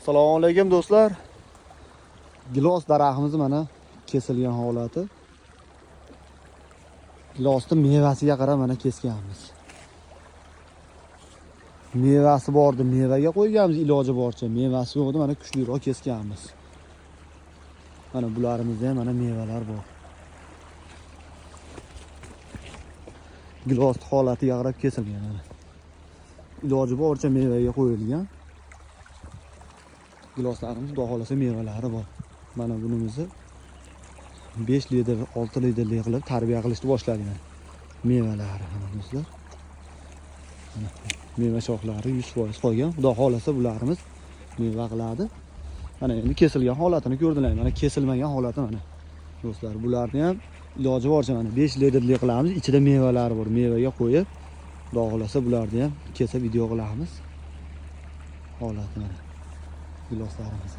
Assalomu alaykum do'stlar. Gilos daraxtimiz mana kesilgan holati. Gilosning mevasiga qarab mana kesganmiz. Mevasi bordi, mevaga qo'yganmiz iloji boricha. Mevasi yo'qdi, mana kuchliroq kesganmiz. Mana bularimizda ham mana mevalar bor. Gilos holatiga qarab kesilgan mana. Iloji boricha mevaga qo'yilgan. Giloslarimiz xudo xolasa mevalari bor. Mana bunimizni 5 litr, 6 litrli qilib tarbiya qilishni boshlagan. Mevalari mana do'stlar. Meva shoxlari 100% qolgan. Xudo xolasa bularimiz meva qiladi. Mana endi kesilgan holatini ko'rdilar. Mana kesilmagan holati mana. Do'stlar, bularni ham iloji boricha mana 5 litrli qilamiz. Ichida mevalari bor. Mevaga qo'yib, xudo xolasa bularni ham kesib video qilamiz. Holati mana. Giloslarimiz.